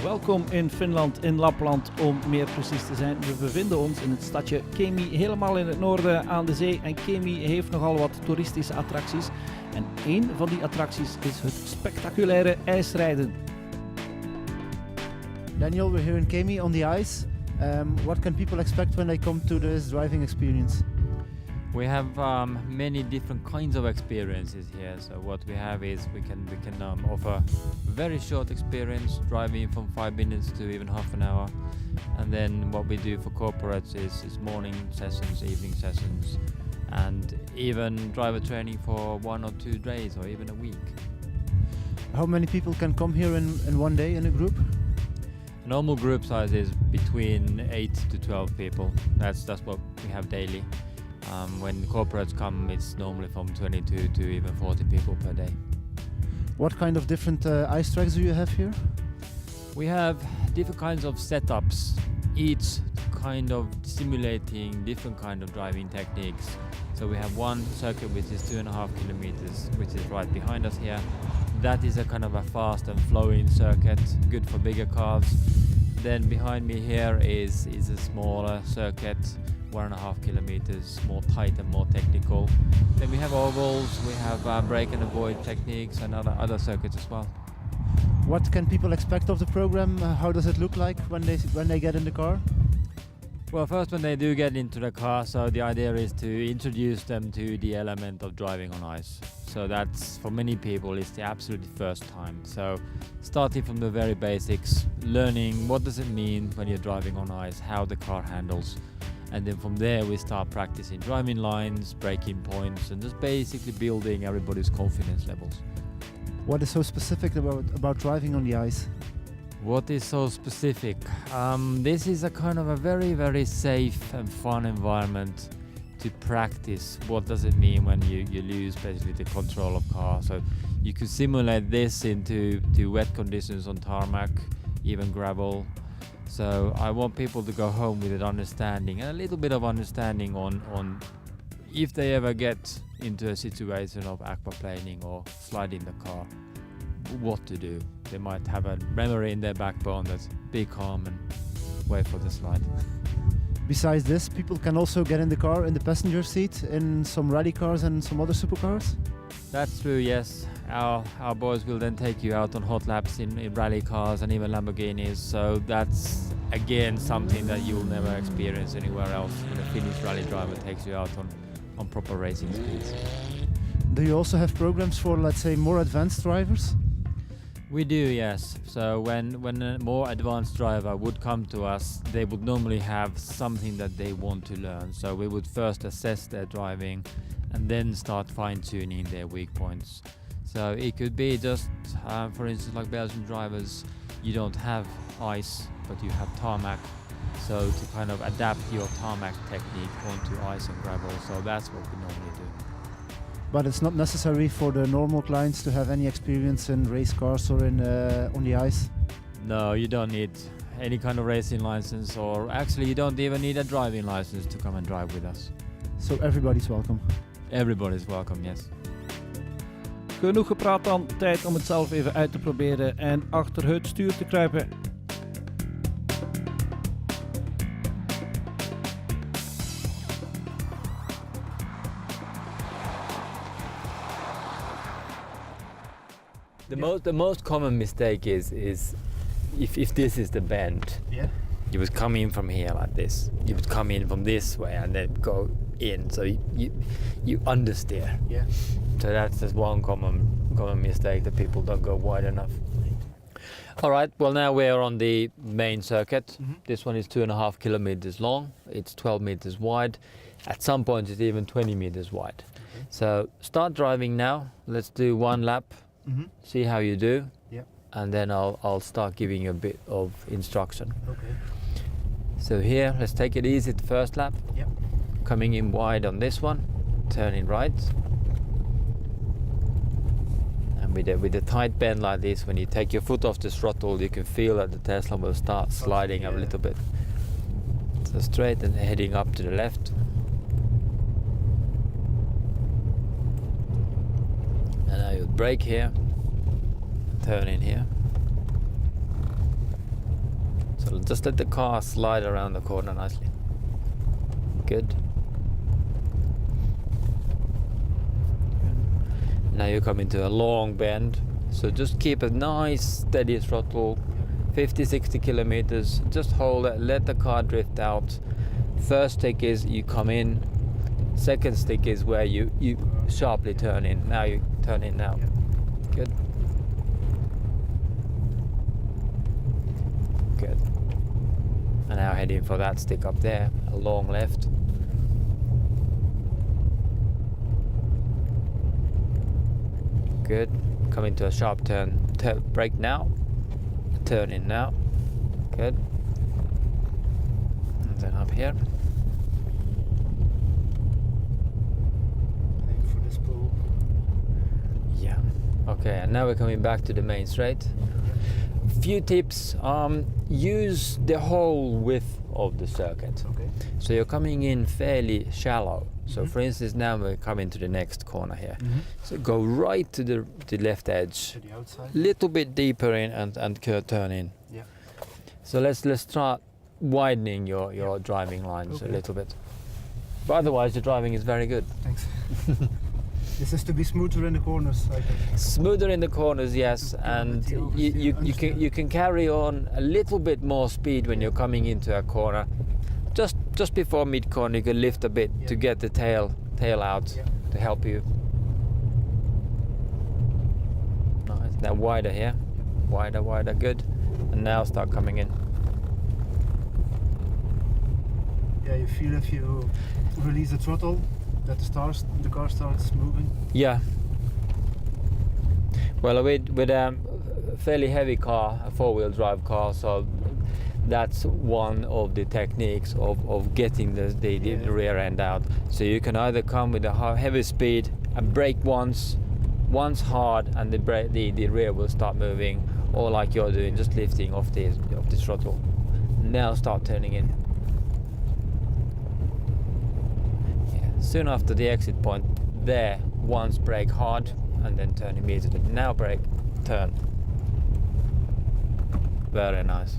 Welkom in Finland, in Lapland om meer precies te zijn. We bevinden ons in het stadje Kemi, helemaal in het noorden aan de zee. En Kemi heeft nogal wat toeristische attracties. En één van die attracties is het spectaculaire ijsrijden. Daniel, we're here in Kemi on the ice. What can people expect when they come to this driving experience? We have many different kinds of experiences here. So what we have is we can offer very short experience, driving from 5 minutes to even half an hour. And then what we do for corporates is morning sessions, evening sessions, and even driver training for 1 or 2 days or even a week. How many people can come here in one day in a group? A normal group size is between 8 to 12 people. That's what we have daily. When corporates come, it's normally from 22 to even 40 people per day. What kind of different ice tracks do you have here? We have different kinds of setups, each kind of simulating different kind of driving techniques. So we have one circuit which is 2.5 kilometers, which is right behind us here. That is a kind of a fast and flowing circuit, good for bigger cars. Then behind me here is a smaller circuit, 1.5 kilometers, more tight and more technical. Then we have ovals, we have brake and avoid techniques and other circuits as well. What can people expect of the program? How does it look like when they get in the car? Well, first when they do get into the car, so the idea is to introduce them to the element of driving on ice. So that's, for many people, it's the absolute first time. So starting from the very basics, learning what does it mean when you're driving on ice, how the car handles. And then from there we start practicing driving lines, braking points, and just basically building everybody's confidence levels. What is so specific about driving on the ice? What is so specific? This is a kind of a very, very safe and fun environment to practice. What does it mean when you lose basically the control of car? So you could simulate this into wet conditions on tarmac, even gravel. So I want people to go home with an understanding and a little bit of understanding on if they ever get into a situation of aquaplaning or sliding the car, what to do. They might have a memory in their backbone that be calm and wait for the slide. Besides this, people can also get in the car in the passenger seat in some rally cars and some other supercars? That's true, yes. Our boys will then take you out on hot laps in rally cars and even Lamborghinis. So that's again something that you will never experience anywhere else when a Finnish rally driver takes you out on proper racing speeds. Do you also have programs for, let's say, more advanced drivers? We do, yes. So when a more advanced driver would come to us, they would normally have something that they want to learn. So we would first assess their driving and then start fine-tuning their weak points. So it could be just, for instance, like Belgian drivers, you don't have ice, but you have tarmac. So to kind of adapt your tarmac technique onto ice and gravel. So that's what we normally do. But it's not necessary for the normal clients to have any experience in race cars or on the ice? No, you don't need any kind of racing license, or actually you don't even need a driving license to come and drive with us. So everybody's welcome? Everybody's welcome, yes. Genoeg gepraat dan, tijd om het zelf even uit te proberen en achter het stuur te kruipen. The most common mistake is if this is the bend, yeah, you would come in from here like this. You would come in from this way and then go in. So you understeer. Yeah. So that's just one common mistake, that people don't go wide enough. All right. Well, now we're on the main circuit. Mm-hmm. This one is 2.5 kilometers long. It's 12 meters wide. At some point, it's even 20 meters wide. Okay. So start driving now. Let's do one lap. Mm-hmm. See how you do, yeah, and then I'll start giving you a bit of instruction. Okay. So here, let's take it easy the first lap. Yeah. Coming in wide on this one, turning right. And with a tight bend like this, when you take your foot off the throttle, you can feel that the Tesla will start sliding up a little bit. So straight and heading up to the left. And now you brake here, turn in here. throttle. Just let the car slide around the corner nicely. Good. Now you come into a long bend, so just keep a nice steady throttle, 50-60 kilometers. Just hold it, let the car drift out. First stick is you come in, second stick is where you sharply turn in. Now you turn in now. Good. Good. And now heading for that stick up there, a long left. Good. Come into a sharp turn. Brake now. Turn in now. Good. And then up here. Aim for this pole. Yeah. Okay, and now we're coming back to the main straight. Few tips. Use the whole width of the circuit. Okay. So you're coming in fairly shallow. So for instance, now we're coming to the next corner here. So go right to the left edge, To the outside. little bit deeper in and turn in. Yeah. So let's start widening your driving lines a Okay. little bit. But otherwise, your driving is very good. Thanks. This is to be smoother in the corners, I think. Smoother in the corners, yes, and the you can carry on a little bit more speed when you're coming into a corner. Just before mid corner, you can lift a bit to get the tail out to help you. Nice. Now wider here, wider, good. And now start coming in. Yeah, you feel if you release the throttle that the car starts moving. Yeah. Well, with a fairly heavy car, a four-wheel drive car, so that's one of the techniques of getting the rear end out. So you can either come with a heavy speed and brake once hard, and the rear will start moving, or like you're doing, just lifting off the throttle. Now start turning in. Yeah. Soon after the exit point, there, once brake hard and then turn immediately. Now brake, turn. Very nice.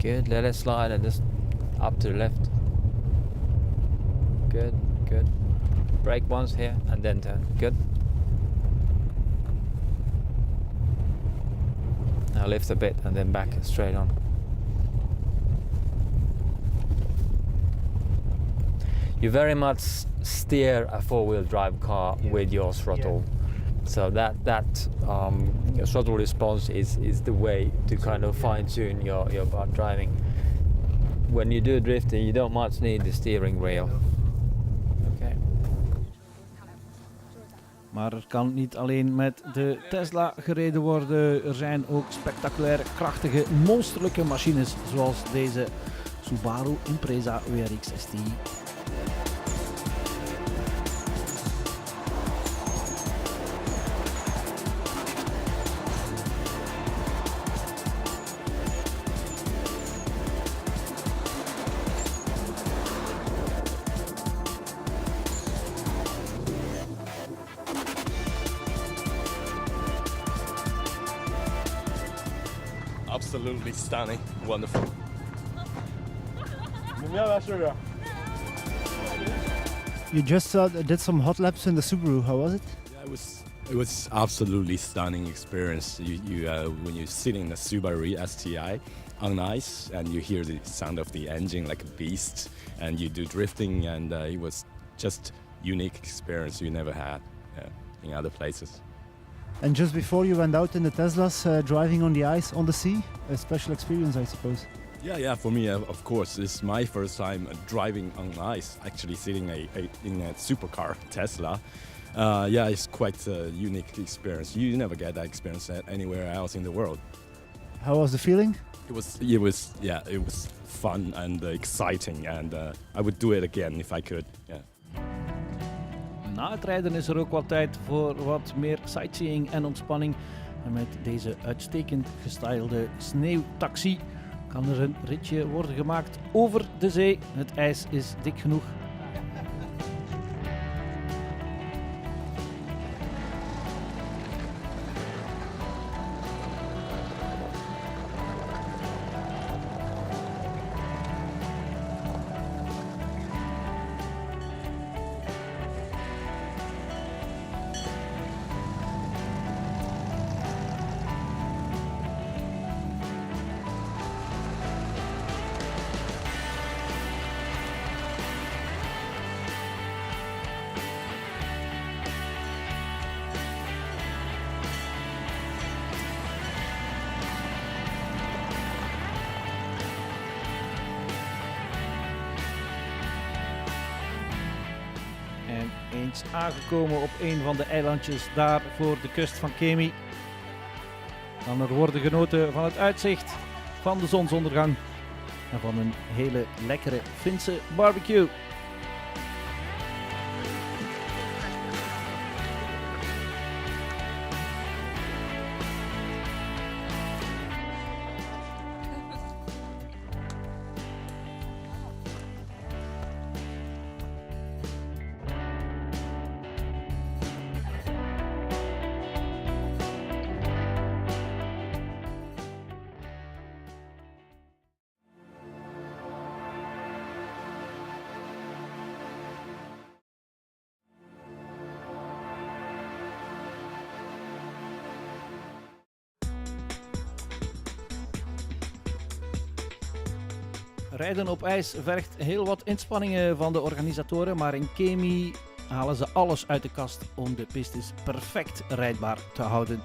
Good, let it slide and just up to the left. Good, good. Brake once here and then turn. Good. Now lift a bit and then back straight on. You very much steer a four-wheel drive car with your throttle. So that your throttle response is the way to kind of fine-tune your driving. When you do drifting, you don't much need the steering wheel. Okay. Maar er kan niet alleen met de Tesla gereden worden. Er zijn ook spectaculaire, krachtige, monsterlijke machines zoals deze Subaru Impreza WRX ST. Absolutely stunning, wonderful. You just did some hot laps in the Subaru. How was it? Yeah, it was absolutely stunning experience. You when you sit in the Subaru STI on ice and you hear the sound of the engine like a beast, and you do drifting, and it was just unique experience you never had in other places. And just before you went out in the Teslas, driving on the ice, on the sea, a special experience, I suppose. Yeah, for me, of course, it's my first time driving on ice, actually sitting in a supercar, Tesla. Yeah, it's quite a unique experience. You never get that experience anywhere else in the world. How was the feeling? It was fun and exciting, and I would do it again if I could. Yeah. Na het rijden is er ook wat tijd voor wat meer sightseeing en ontspanning. En met deze uitstekend gestylede sneeuwtaxi kan er een ritje worden gemaakt over de zee. Het ijs is dik genoeg. onlangs aangekomen op een van de eilandjes daar voor de kust van Kemi. Kan er worden genoten van het uitzicht, van de zonsondergang en van een hele lekkere Finse barbecue. Rijden op ijs vergt heel wat inspanningen van de organisatoren, maar in Kemi halen ze alles uit de kast om de pistes perfect rijdbaar te houden.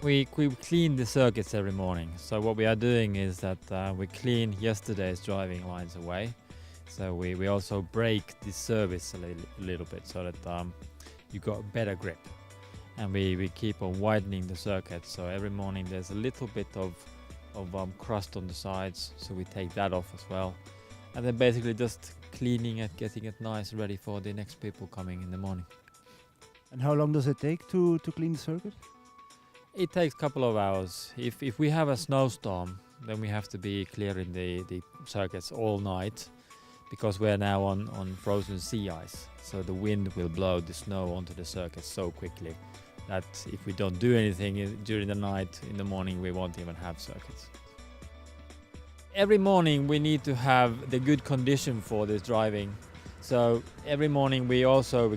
We clean the circuits every morning. So what we are doing is that we clean yesterday's driving lines away. So we also break the surface a little bit so that you got better grip. And we keep on widening the circuit. So every morning there's a little bit of crust on the sides, so we take that off as well, and then basically just cleaning it, getting it nice, ready for the next people coming in the morning. And how long does it take to clean the circuit? It takes a couple of hours. If we have a snowstorm, then we have to be clearing the circuits all night, because we're now on frozen sea ice, so the wind will blow the snow onto the circuit so quickly that if we don't do anything during the night, in the morning we won't even have circuits. Every morning we need to have the good condition for this driving. So every morning we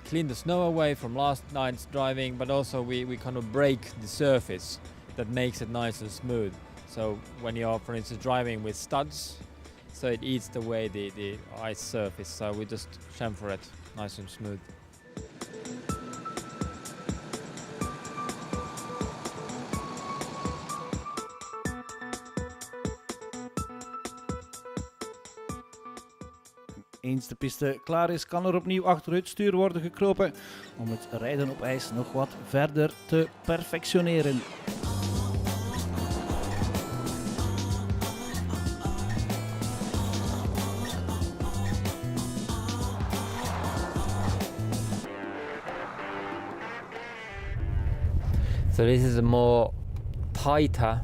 clean the snow away from last night's driving, but also we kind of break the surface that makes it nice and smooth. So when you're, for instance, driving with studs, so it eats away the ice surface, so we just chamfer it nice and smooth. Eens de piste klaar is, kan er opnieuw achter het stuur worden gekropen om het rijden op ijs nog wat verder te perfectioneren. So this is a more tighter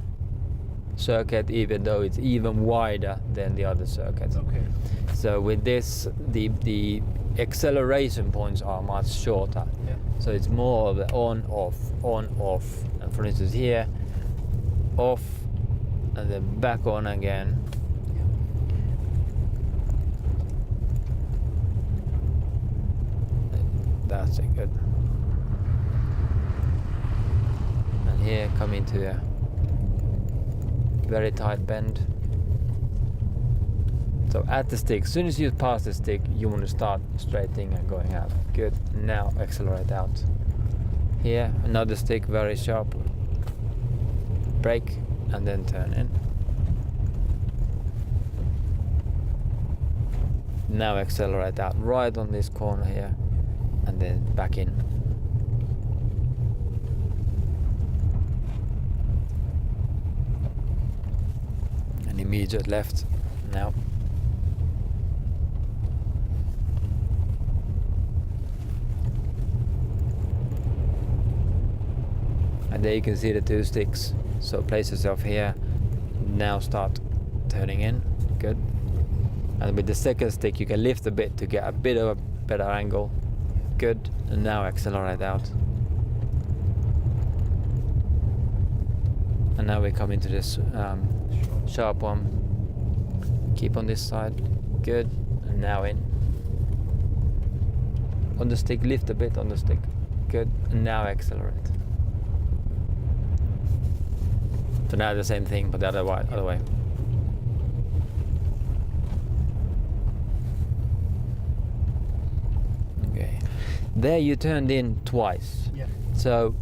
circuit, even though it's even wider than the other circuits. Okay. So with this, the acceleration points are much shorter. Yeah. So it's more of the on, off. And for instance here, off, and then back on again. That's it, good. And here come into a very tight bend. So at the stick, as soon as you pass the stick, you want to start straightening and going out. Good. Now accelerate out. Here, another stick, very sharp. Brake and then turn in. Now accelerate out right on this corner here and then back in. And immediate left now. And there you can see the two sticks. So place yourself here. Now start turning in. Good. And with the second stick you can lift a bit to get a bit of a better angle. Good. And now accelerate out. And now we come into this sharp one. Keep on this side. Good. And now in. On the stick, lift a bit on the stick. Good. And now accelerate. So now the same thing, but the other way. Okay. There you turned in twice. Yeah. So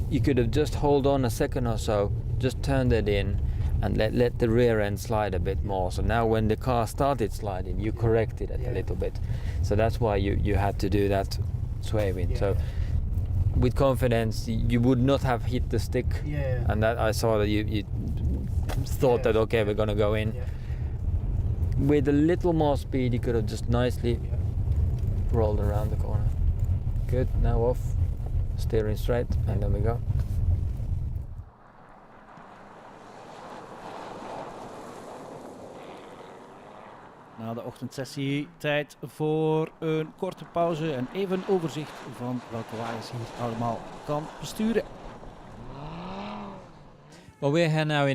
you could have just hold on a second or so, just turned it in, and let the rear end slide a bit more. So now when the car started sliding, you corrected it a little bit. So that's why you had to do that swerving. So with confidence, you would not have hit the stick. And that I saw that you thought that, okay, we're gonna go in. With a little more speed, you could have just nicely rolled around the corner. Good, now off, steering straight, and then we go. Na de ochtendsessie tijd voor een korte pauze en even een overzicht van welke wagens hier allemaal kan besturen. Well, we're here now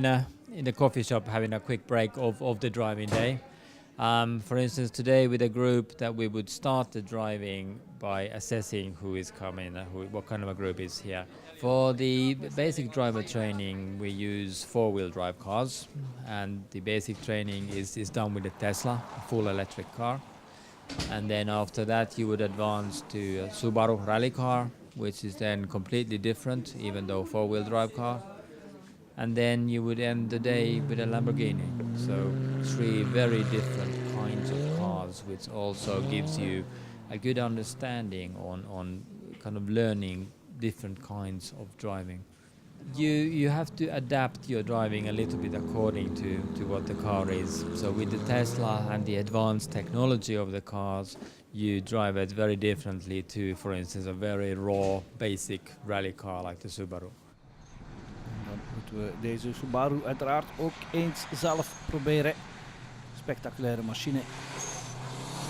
in the coffee shop having a quick break of the driving day. For instance, today with a group that we would start the driving by assessing who is coming, what kind of a group is here. For the basic driver training, we use four-wheel drive cars, and the basic training is done with a Tesla, a full electric car. And then after that, you would advance to a Subaru rally car, which is then completely different, even though four-wheel drive car. And then you would end the day with a Lamborghini. So 3 very different kinds of cars, which also gives you a good understanding on kind of learning different kinds of driving. You have to adapt your driving a little bit according to what the car is. So with the Tesla and the advanced technology of the cars, you drive it very differently to, for instance, a very raw, basic rally car like the Subaru. Dan moeten we deze Subaru uiteraard ook eens zelf proberen. Spectaculaire machine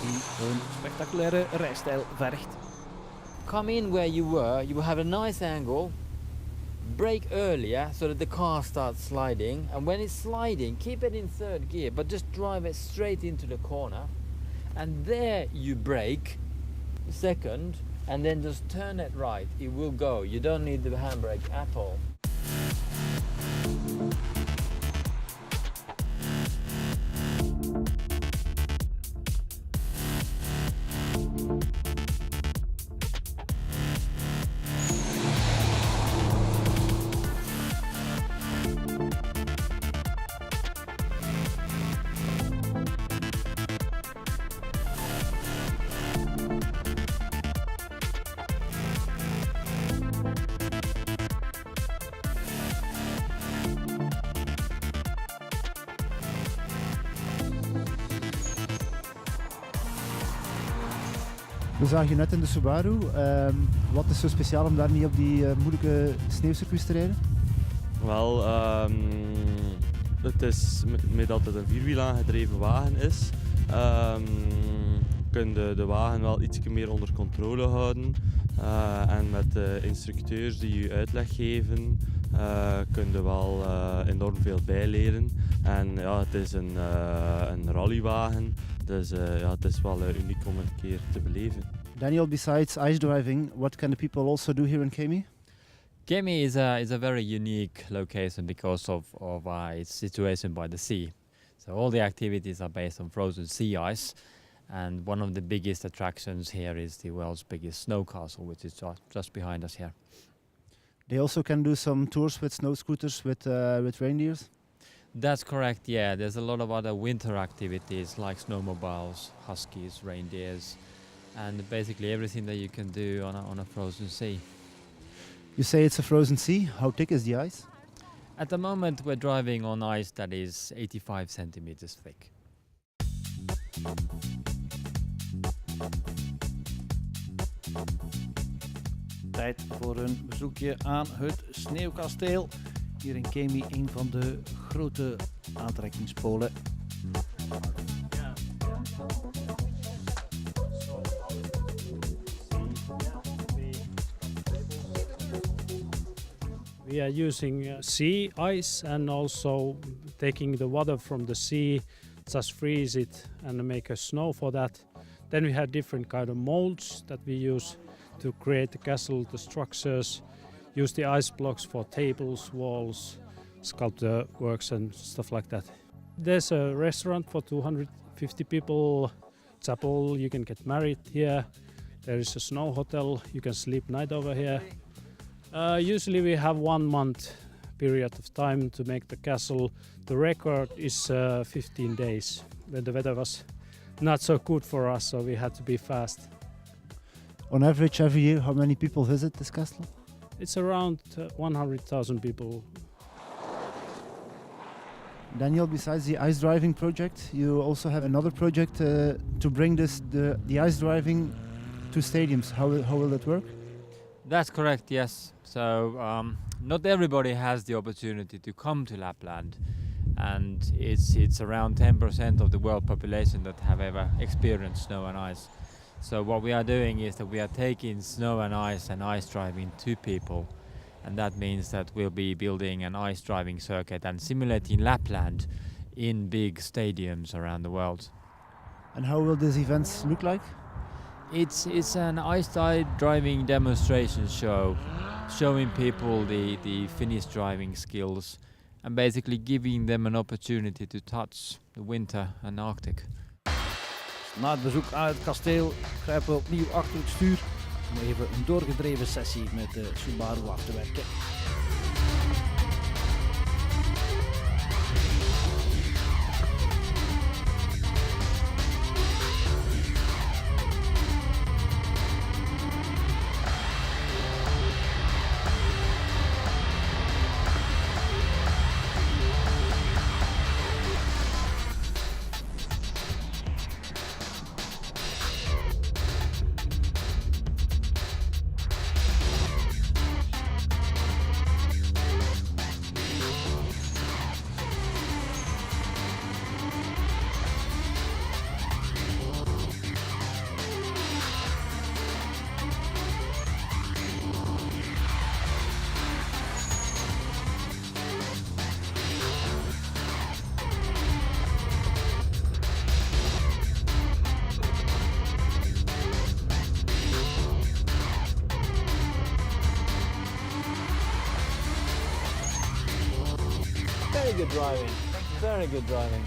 die een spectaculaire rijstijl vergt. Come in where you will have a nice angle, brake earlier so that the car starts sliding, and when it's sliding, keep it in third gear, but just drive it straight into the corner, and there you brake second, and then just turn it right, it will go. You don't need the handbrake at all. We zagen je net in de Subaru. Wat is zo speciaal om daar niet op die moeilijke sneeuwcircuits te rijden? Wel, het is met dat het een vierwiel aangedreven wagen is, kun je de wagen wel iets meer onder controle houden. En met de instructeurs die je uitleg geven, kun je wel enorm veel bijleren. En ja, het is een rallywagen, dus ja, het is wel uniek om een keer te beleven. Daniel, besides ice driving, what can the people also do here in Kemi? Kemi is a very unique location because of its situation by the sea. So all the activities are based on frozen sea ice, and one of the biggest attractions here is the world's biggest snow castle, which is just behind us here. They also can do some tours with snow scooters with reindeers? That's correct, yeah. There's a lot of other winter activities like snowmobiles, huskies, reindeers, and basically everything that you can do on a frozen sea. You say it's a frozen sea. How thick is the ice? At the moment we're driving on ice that is 85 centimeters thick. Tijd voor een bezoekje aan het sneeuwkasteel. Hier in Kemi, een van de grote aantrekkingspolen. We are using sea ice and also taking the water from the sea, just freeze it and make a snow for that. Then we have different kind of molds that we use to create the castle, the structures, use the ice blocks for tables, walls, sculpture works and stuff like that. There's a restaurant for 250 people, chapel, you can get married here. There is a snow hotel, you can sleep night over here. Usually we have 1 month period of time to make the castle. The record is 15 days when the weather was not so good for us, so we had to be fast. On average, every year, how many people visit this castle? It's around 100,000 people. Daniel, besides the ice driving project, you also have another project to bring the ice driving to stadiums. How will that work? That's correct, yes. So not everybody has the opportunity to come to Lapland, and it's around 10% of the world population that have ever experienced snow and ice. So what we are doing is that we are taking snow and ice driving to people, and that means that we'll be building an ice driving circuit and simulating Lapland in big stadiums around the world. And how will these events look like? It's an ice driving demonstration show, showing people the Finnish driving skills and basically giving them an opportunity to touch the winter and Arctic. Na het bezoek aan het kasteel grijpen we opnieuw achter het stuur om even een doorgedreven sessie met de Subaru af te werken. Very good driving, very good driving.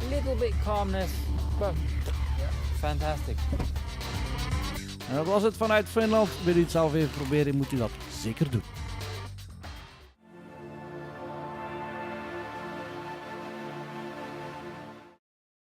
A little bit calmness, but fantastic. En dat was het vanuit Finland. Wil u het zelf even proberen, moet u dat zeker doen.